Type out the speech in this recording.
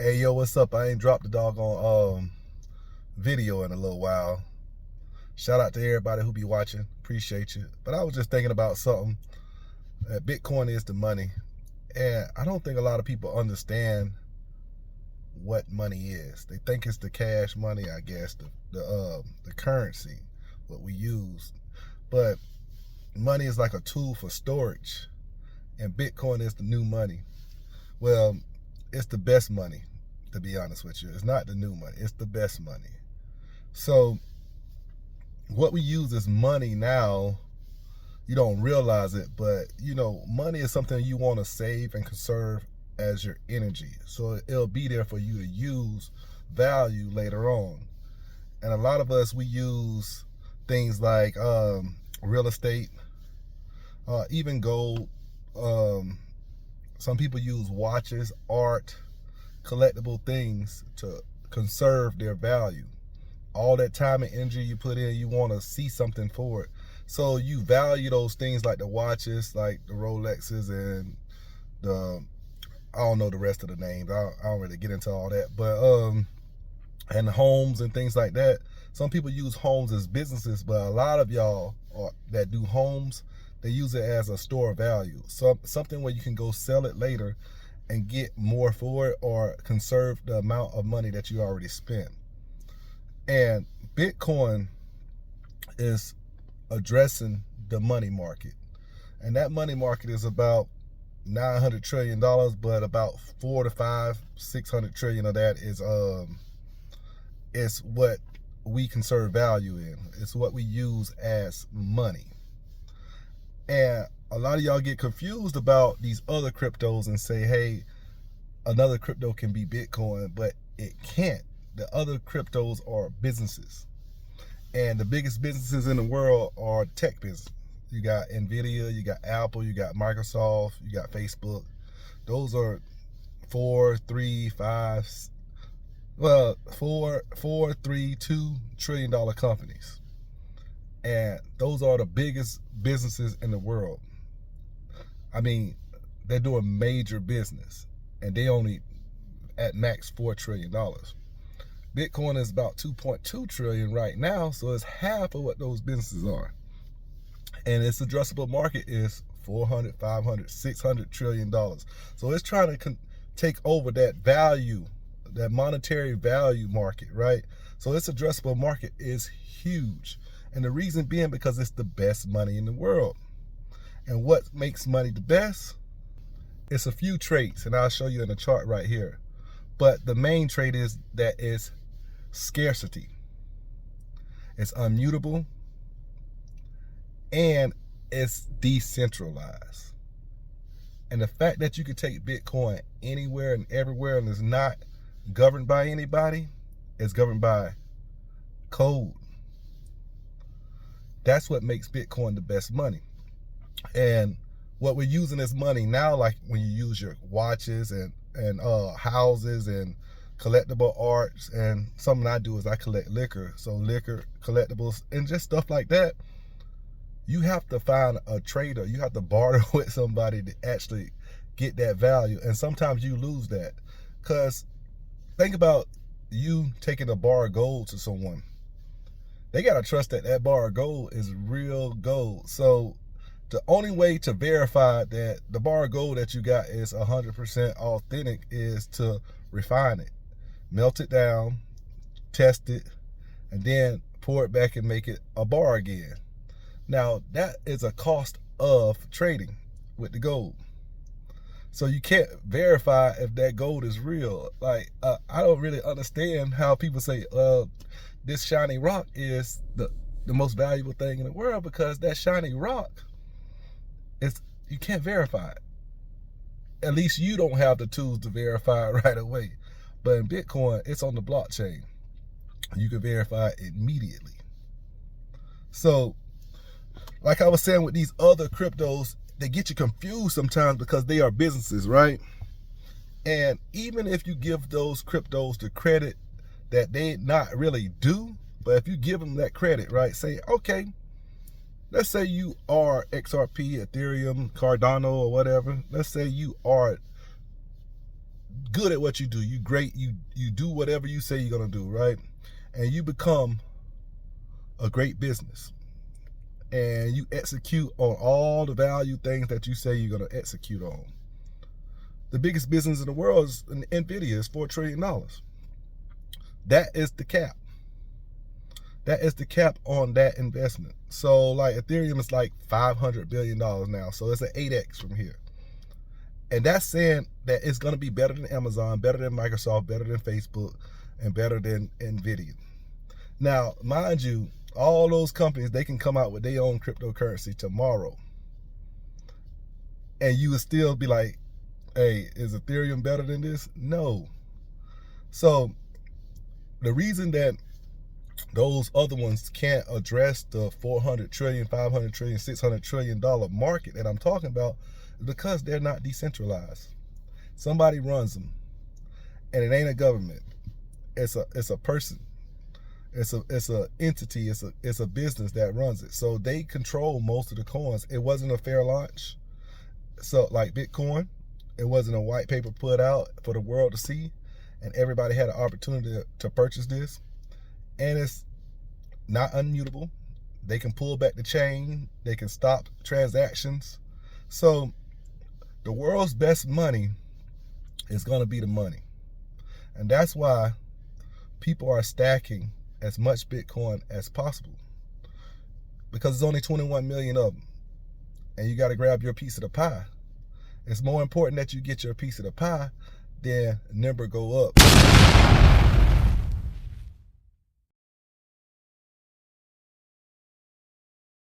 Hey, yo, what's up? I ain't dropped the doggone video in a little while. Shout out to everybody who be watching. Appreciate you. But I was just thinking about something. Bitcoin is the money. And I don't think a lot of people understand what money is. They think it's the cash money, I guess, the currency, what we use. But money is like a tool for storage. And Bitcoin is the new money. Well, it's the best money, to be honest with you. It's not the new money. It's the best money. So what we use as money now, you don't realize it, but money is something you want to save and conserve as your energy. So it'll be there for you to use value later on. And a lot of us, we use things like real estate, even gold. Some people use watches, art, collectible things to conserve their value. All that time and energy you put in, you want to see something for it. So you value those things like the watches, like the Rolexes and I don't know the rest of the names. I don't really get into all that. But and homes and things like that. Some people use homes as businesses, but a lot of y'all that do homes, they use it as a store of value. So something where you can go sell it later and get more for it, or conserve the amount of money that you already spent. And Bitcoin is addressing the money market. And that money market is about $900 trillion, but about 4 to 5, 600 trillion of that is what we conserve value in. It's what we use as money. And a lot of y'all get confused about these other cryptos and say, hey, another crypto can be Bitcoin, but it can't. The other cryptos are businesses. And the biggest businesses in the world are tech business. You got Nvidia, you got Apple, you got Microsoft, you got Facebook. Those are 4, 3, 2 trillion dollar companies. And those are the biggest businesses in the world. I mean, they're doing major business, and they only at max $4 trillion. Bitcoin is about 2.2 trillion right now, so it's half of what those businesses are. And its addressable market is 400, 500, 600 trillion dollars. So it's trying to take over that value, that monetary value market, right? So its addressable market is huge. And the reason being because it's the best money in the world. And what makes money the best? It's a few traits, and I'll show you in the chart right here. But the main trait is that it's scarcity. It's immutable, and it's decentralized. And the fact that you can take Bitcoin anywhere and everywhere and it's not governed by anybody, it's governed by code. That's what makes Bitcoin the best money. And what we're using as money now, like when you use your watches and houses and collectible arts, and something I do is I collect liquor. So liquor, collectibles, and just stuff like that. You have to find a trader. You have to barter with somebody to actually get that value. And sometimes you lose that. Because think about you taking a bar of gold to someone. They got to trust that that bar of gold is real gold. So the only way to verify that the bar of gold that you got is 100% authentic is to refine it, melt it down, test it, and then pour it back and make it a bar again. Now, that is a cost of trading with the gold. So you can't verify if that gold is real. Like, I don't really understand how people say, this shiny rock is the most valuable thing in the world, because that shiny rock, you can't verify it. At least you don't have the tools to verify it right away. But in Bitcoin, it's on the blockchain. You can verify it immediately. So, like I was saying with these other cryptos, they get you confused sometimes because they are businesses, right? And even if you give those cryptos the credit that they not really do, but if you give them that credit, right, say, okay, let's say you are XRP, Ethereum, Cardano, or whatever. Let's say you are good at what you do. You great. You do whatever you say you're gonna do, right? And you become a great business. And you execute on all the value things that you say you're gonna execute on. The biggest business in the world is NVIDIA. Is $4 trillion. That is the cap. That is the cap on that investment. So like Ethereum is like $500 billion now. So it's an 8x from here. And that's saying that it's going to be better than Amazon, better than Microsoft, better than Facebook, and better than NVIDIA. Now, mind you, all those companies, they can come out with their own cryptocurrency tomorrow. And you would still be like, hey, is Ethereum better than this? No. So the reason that those other ones can't address the 400 trillion, 500 trillion, 600 trillion dollar market that I'm talking about is because they're not decentralized. Somebody runs them, and it ain't a government. It's a person. It's a entity. It's a business that runs it. So they control most of the coins. It wasn't a fair launch. So like Bitcoin, it wasn't a white paper put out for the world to see, and everybody had an opportunity to purchase this. And it's not unmutable. They can pull back the chain. They can stop transactions. So the world's best money is going to be the money. And that's why people are stacking as much Bitcoin as possible, because there's only 21 million of them. And you got to grab your piece of the pie. It's more important that you get your piece of the pie than number go up.